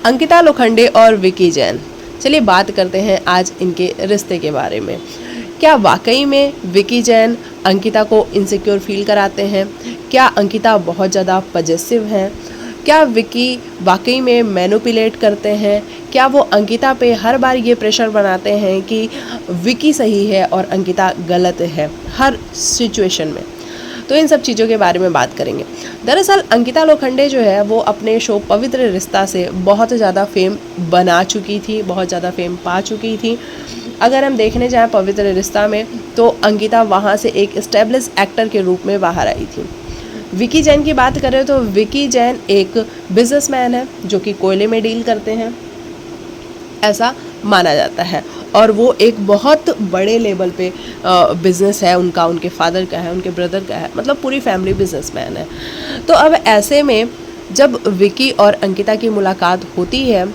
अंकिता लोखंडे और विकी जैन। चलिए बात करते हैं आज इनके रिश्ते के बारे में। क्या वाकई में विकी जैन अंकिता को इनसिक्योर फील कराते हैं? क्या अंकिता बहुत ज़्यादा पजेसिव हैं? क्या विकी वाकई में मैनिपुलेट करते हैं? क्या वो अंकिता पे हर बार ये प्रेशर बनाते हैं कि विकी सही है और अंकिता गलत है हर सिचुएशन में? तो इन सब चीज़ों के बारे में बात करेंगे। दरअसल अंकिता लोखंडे जो है वो अपने शो पवित्र रिश्ता से बहुत ज़्यादा फेम बना चुकी थी, बहुत ज़्यादा फेम पा चुकी थी। अगर हम देखने जाएं पवित्र रिश्ता में तो अंकिता वहाँ से एक एस्टेब्लिश एक्टर के रूप में बाहर आई थी। विकी जैन की बात करें तो विकी जैन एक बिजनेसमैन है जो कि कोयले में डील करते हैं, ऐसा माना जाता है। और वो एक बहुत बड़े लेवल पे बिज़नेस है उनका, उनके फादर का है, उनके ब्रदर का है, मतलब पूरी फैमिली बिजनेसमैन है। तो अब ऐसे में जब विकी और अंकिता की मुलाकात होती है,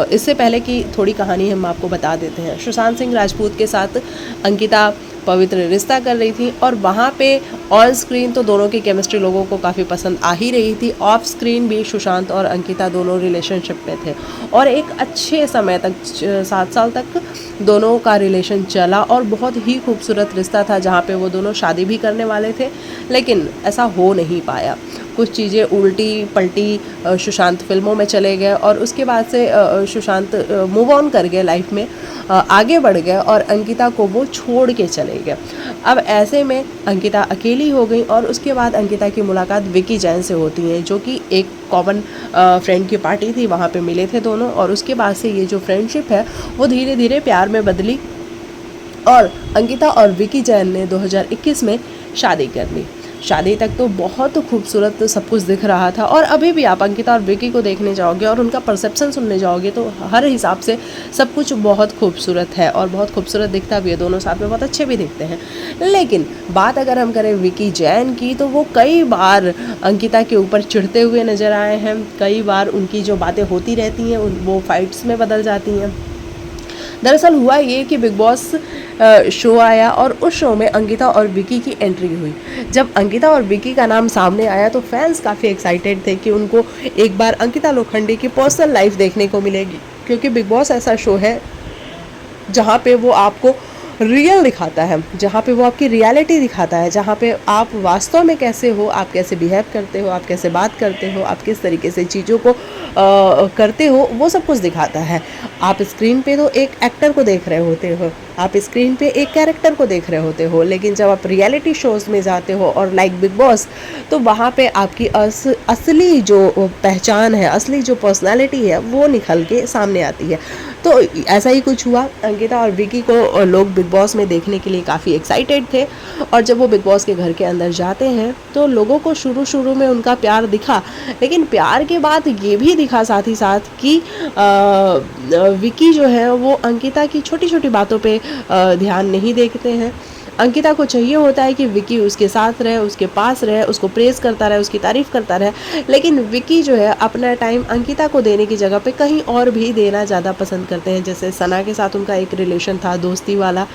इससे पहले की थोड़ी कहानी हम आपको बता देते हैं। सुशांत सिंह राजपूत के साथ अंकिता पवित्र रिश्ता कर रही थी और वहाँ पे ऑन स्क्रीन तो दोनों की केमिस्ट्री लोगों को काफ़ी पसंद आ ही रही थी। ऑफ स्क्रीन भी सुशांत और अंकिता दोनों रिलेशनशिप में थे और एक अच्छे समय तक 7 साल तक दोनों का रिलेशन चला और बहुत ही खूबसूरत रिश्ता था, जहाँ पे वो दोनों शादी भी करने वाले थे, लेकिन ऐसा हो नहीं पाया। कुछ चीज़ें उल्टी पलटी, सुशांत फिल्मों में चले गए और उसके बाद से सुशांत मूव ऑन कर गए, लाइफ में आगे बढ़ गए और अंकिता को वो छोड़ के चले गए। अब ऐसे में अंकिता अकेली हो गई और उसके बाद अंकिता की मुलाकात विकी जैन से होती है, जो कि एक कॉमन फ्रेंड की पार्टी थी, वहाँ पे मिले थे दोनों और उसके बाद से ये जो फ्रेंडशिप है वो धीरे धीरे प्यार में बदली और अंकिता और विकी जैन ने 2021 में शादी कर ली। शादी तक तो बहुत खूबसूरत सब कुछ दिख रहा था और अभी भी आप अंकिता और विकी को देखने जाओगे और उनका परसेप्शन सुनने जाओगे तो हर हिसाब से सब कुछ बहुत खूबसूरत है और बहुत खूबसूरत दिखता भी है, दोनों साथ में बहुत अच्छे भी दिखते हैं। लेकिन बात अगर हम करें विकी जैन की तो वो कई बार अंकिता के ऊपर चिढ़ते हुए नज़र आए हैं। कई बार उनकी जो बातें होती रहती हैं वो फाइट्स में बदल जाती हैं। दरअसल हुआ ये कि बिग बॉस शो आया और उस शो में अंकिता और विकी की एंट्री हुई। जब अंकिता और विकी का नाम सामने आया तो फैंस काफ़ी एक्साइटेड थे कि उनको एक बार अंकिता लोखंडे की पर्सनल लाइफ देखने को मिलेगी, क्योंकि बिग बॉस ऐसा शो है जहाँ पे वो आपको रियल दिखाता है, जहाँ पे वो आपकी रियलिटी दिखाता है, जहाँ पे आप वास्तव में कैसे हो, आप कैसे बिहेव करते हो, आप कैसे बात करते हो, आप किस तरीके से चीज़ों को करते हो, वो सब कुछ दिखाता है। आप स्क्रीन पे तो एक एक्टर को देख रहे होते हो, आप स्क्रीन पे एक कैरेक्टर को देख रहे होते हो, लेकिन जब आप रियलिटी शोज़ में जाते हो और लाइक बिग बॉस, तो वहाँ पे आपकी असली जो पहचान है, असली जो पर्सनालिटी है वो निकल के सामने आती है। तो ऐसा ही कुछ हुआ। अंकिता और विकी को लोग बिग बॉस में देखने के लिए काफ़ी एक्साइटेड थे और जब वो बिग बॉस के घर के अंदर जाते हैं तो लोगों को शुरू में उनका प्यार दिखा, लेकिन प्यार के बाद ये भी दिखा साथ ही साथ कि विकी जो है वो अंकिता की छोटी छोटी बातों पे ध्यान नहीं देते हैं। अंकिता को चाहिए होता है कि विकी उसके साथ रहे, उसके पास रहे, उसको प्रेज करता रहे, उसकी तारीफ़ करता रहे, लेकिन विकी जो है अपना टाइम अंकिता को देने की जगह पे कहीं और भी देना ज़्यादा पसंद करते हैं। जैसे सना के साथ उनका एक रिलेशन था दोस्ती वाला,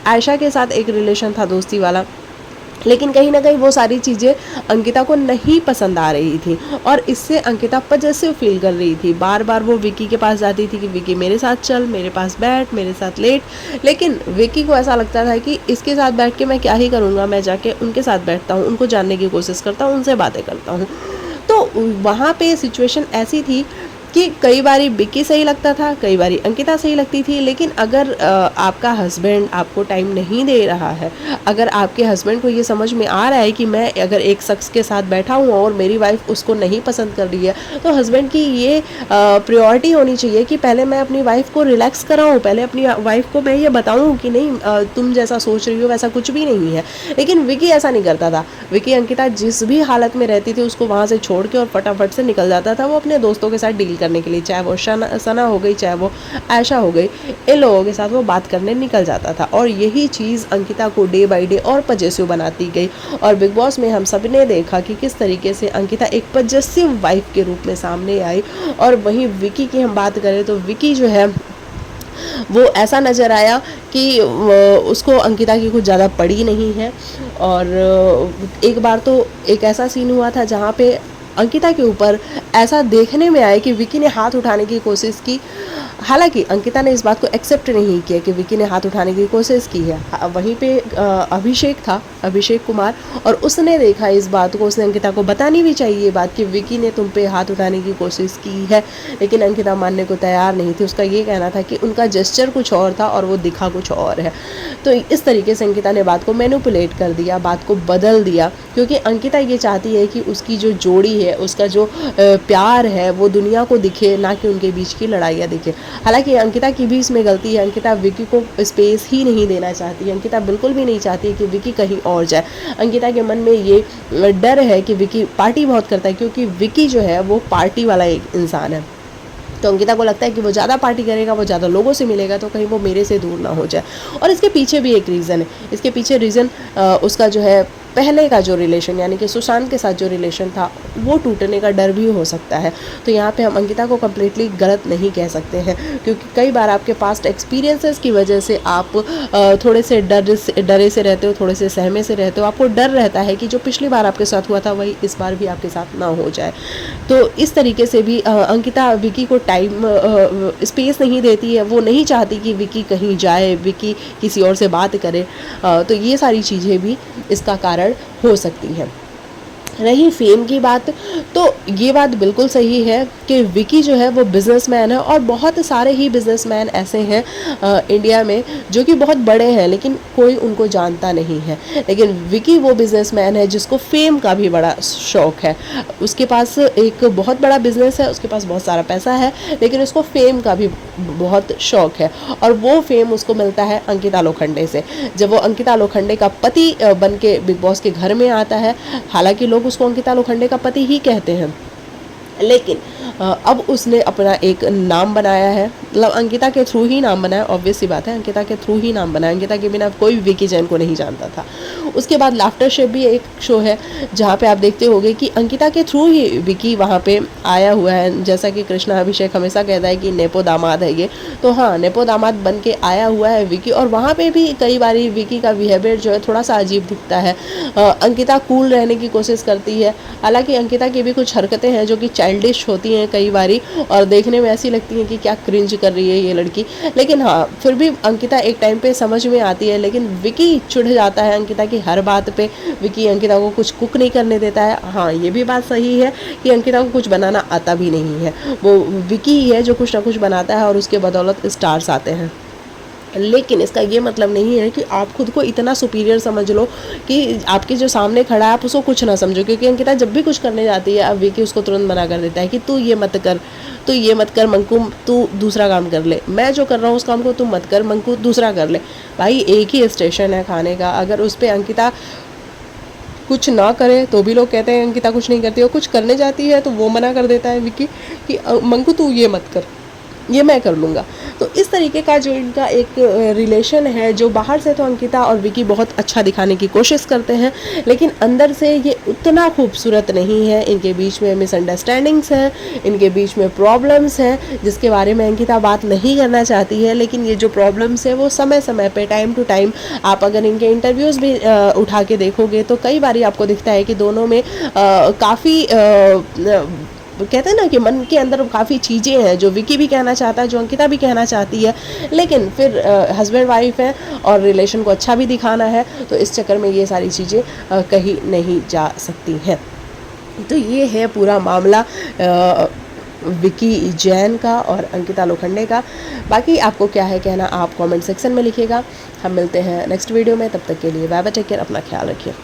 आयशा के साथ एक रिलेशन था दोस्ती वाला, लेकिन कहीं ना कहीं वो सारी चीज़ें अंकिता को नहीं पसंद आ रही थी और इससे अंकिता पजेसिव फील कर रही थी। बार बार वो विकी के पास जाती थी कि विकी मेरे साथ चल, मेरे पास बैठ, मेरे साथ लेट, लेकिन विकी को ऐसा लगता था कि इसके साथ बैठ के मैं क्या ही करूँगा, मैं जाके उनके साथ बैठता हूँ, उनको जानने की कोशिश करता हूँ, उनसे बातें करता हूँ। तो वहाँ पे सिचुएशन ऐसी थी कि कई बारी विकी सही लगता था, कई बारी अंकिता सही लगती थी। लेकिन अगर आपका हस्बैंड आपको टाइम नहीं दे रहा है, अगर आपके हस्बैंड को ये समझ में आ रहा है कि मैं अगर एक शख्स के साथ बैठा हूँ और मेरी वाइफ उसको नहीं पसंद कर रही है, तो हस्बैंड की ये प्रायोरिटी होनी चाहिए कि पहले मैं अपनी वाइफ को रिलैक्स कराऊँ, पहले अपनी वाइफ को मैं ये बताऊँ कि नहीं तुम जैसा सोच रही हो वैसा कुछ भी नहीं है। लेकिन विकी ऐसा नहीं करता था। विकी अंकिता जिस भी हालत में रहती थी उसको वहाँ से छोड़ के और फटाफट से निकल जाता था वो अपने दोस्तों के साथ डील करने के लिए, चाहे वो सना हो गई, चाहे वो आयशा हो गई, इन लोगों के साथ वो बात करने निकल जाता था। और यही चीज़ अंकिता को डे बाय डे और पजेसिव बनाती गई और बिग बॉस में हम सब ने देखा कि किस तरीके से अंकिता एक पजेसिव वाइफ के रूप में सामने आई। और वहीं विकी की हम बात करें तो विकी जो है वो ऐसा नज़र आया कि उसको अंकिता की कुछ ज़्यादा पड़ी नहीं है। और एक बार तो एक ऐसा सीन हुआ था जहाँ पे अंकिता के ऊपर ऐसा देखने में आया कि विकी ने हाथ उठाने की कोशिश की। हालांकि अंकिता ने इस बात को एक्सेप्ट नहीं किया कि विकी ने हाथ उठाने की कोशिश की है। वहीं पे अभिषेक था, अभिषेक कुमार, और उसने देखा इस बात को। उसने अंकिता को बतानी भी चाहिए ये बात कि विकी ने तुम पे हाथ उठाने की कोशिश की है, लेकिन अंकिता मानने को तैयार नहीं थी। उसका ये कहना था कि उनका जेस्चर कुछ और था और वो दिखा कुछ और है। तो इस तरीके से अंकिता ने बात को मैनिपुलेट कर दिया, बात को बदल दिया, क्योंकि अंकिता ये चाहती है कि उसकी जो जोड़ी है, उसका जो प्यार है, वो दुनिया को दिखे, ना कि उनके बीच की लड़ाइयाँ दिखे। हालांकि अंकिता की भी इसमें गलती है। अंकिता विकी को स्पेस ही नहीं देना चाहती। अंकिता बिल्कुल भी नहीं चाहती कि विकी कहीं और जाए। अंकिता के मन में ये डर है कि विकी पार्टी बहुत करता है, क्योंकि विकी जो है वो पार्टी वाला एक इंसान है। तो अंकिता को लगता है कि वो ज़्यादा पार्टी करेगा, वो ज़्यादा लोगों से मिलेगा, तो कहीं वो मेरे से दूर ना हो जाए। और इसके पीछे भी एक रीज़न है। इसके पीछे रीज़न उसका जो है पहले का जो रिलेशन, यानी कि सुशांत के साथ जो रिलेशन था, वो टूटने का डर भी हो सकता है। तो यहाँ पे हम अंकिता को कम्प्लीटली गलत नहीं कह सकते हैं, क्योंकि कई बार आपके पास्ट एक्सपीरियंसेस की वजह से आप थोड़े से डरे से रहते हो, थोड़े से सहमे से रहते हो। आपको डर रहता है कि जो पिछली बार आपके साथ हुआ था वही इस बार भी आपके साथ ना हो जाए। तो इस तरीके से भी अंकिता विकी को टाइम स्पेस नहीं देती है। वो नहीं चाहती कि विकी कहीं जाए, विकी किसी और से बात करे। तो ये सारी चीज़ें भी इसका कारण हो सकती है। रही फेम की बात, तो ये बात बिल्कुल सही है कि विकी जो है वो बिजनेसमैन है, और बहुत सारे ही बिजनेसमैन ऐसे हैं इंडिया में जो कि बहुत बड़े हैं, लेकिन कोई उनको जानता नहीं है। लेकिन विकी वो बिजनेसमैन है जिसको फेम का भी बड़ा शौक है। उसके पास एक बहुत बड़ा बिजनेस है, उसके पास बहुत सारा पैसा है, लेकिन उसको फेम का भी बहुत शौक है, और वो फेम उसको मिलता है अंकिता लोखंडे से। जब वो अंकिता लोखंडे का पति बन के बिग बॉस के घर में आता है, हालांकि लोग उसको अंकिता लोखंडे का पति ही कहते हैं, लेकिन अब उसने अपना एक नाम बनाया है। मतलब अंकिता के थ्रू ही नाम बनाया, ऑब्वियस सी बात है, अंकिता के थ्रू ही नाम बनाया। अंकिता के बिना कोई विकी जैन को नहीं जानता था। उसके बाद लाफ्टर शेफ भी एक शो है जहाँ पे आप देखते होंगे कि अंकिता के थ्रू ही विकी वहाँ पे आया हुआ है। जैसा कि कृष्णा अभिषेक हमेशा कहता है कि नेपो दामाद है ये, तो हाँ, नेपो दामाद बन के आया हुआ है विकी। और वहाँ पे भी कई बार विकी का बिहेवियर जो है थोड़ा सा अजीब दिखता है। अंकिता कूल रहने की कोशिश करती है, हालांकि अंकिता की भी कुछ हरकतें हैं जो कि चाइल्डिश होती हैं कई बारी, और देखने में ऐसी लगती हैं कि क्या क्रिंज कर रही है ये लड़की। लेकिन हाँ, फिर भी अंकिता एक टाइम पे समझ में आती है। लेकिन विकी चिढ़ जाता है अंकिता की हर बात पे। विकी अंकिता को कुछ कुक नहीं करने देता है। हाँ, ये भी बात सही है कि अंकिता को कुछ बनाना आता भी नहीं है। वो विकी ही है जो कुछ ना कुछ बनाता है, और उसके बदौलत स्टार्स आते हैं। लेकिन इसका ये मतलब नहीं है कि आप खुद को इतना सुपीरियर समझ लो कि आपके जो सामने खड़ा है आप उसको कुछ ना समझो। क्योंकि अंकिता जब भी कुछ करने जाती है, अब विकी उसको तुरंत मना कर देता है कि तू ये मत कर, तू ये मत कर मंकू, तू दूसरा काम कर ले। मैं जो कर रहा हूँ उस काम को तू मत कर मंकू, दूसरा कर ले। भाई एक ही स्टेशन है खाने का, अगर उस पर अंकिता कुछ ना करे तो भी लोग कहते हैं अंकिता कुछ नहीं करती, और कुछ करने जाती है तो वो मना कर देता है विकी कि मंकू तू ये मत कर, ये मैं कर लूँगा। तो इस तरीके का जो इनका एक रिलेशन है, जो बाहर से तो अंकिता और विकी बहुत अच्छा दिखाने की कोशिश करते हैं, लेकिन अंदर से ये उतना खूबसूरत नहीं है। इनके बीच में मिसअंडरस्टैंडिंग्स हैं, इनके बीच में प्रॉब्लम्स हैं जिसके बारे में अंकिता बात नहीं करना चाहती है। लेकिन ये जो प्रॉब्लम्स है वो समय समय पे, टाइम टू टाइम, आप अगर इनके इंटरव्यूज़ भी उठा के देखोगे तो कई बार आपको दिखता है कि दोनों में काफ़ी कहते हैं ना कि मन के अंदर काफ़ी चीज़ें हैं जो विकी भी कहना चाहता है, जो अंकिता भी कहना चाहती है, लेकिन फिर हस्बैंड वाइफ है और रिलेशन को अच्छा भी दिखाना है, तो इस चक्कर में ये सारी चीज़ें कहीं नहीं जा सकती हैं। तो ये है पूरा मामला विकी जैन का और अंकिता लोखंडे का। बाकी आपको क्या है कहना, आप कमेंट सेक्शन में लिखिएगा। हम मिलते हैं नेक्स्ट वीडियो में, तब तक के लिए बाय बाय, टेक केयर, अपना ख्याल रखिए।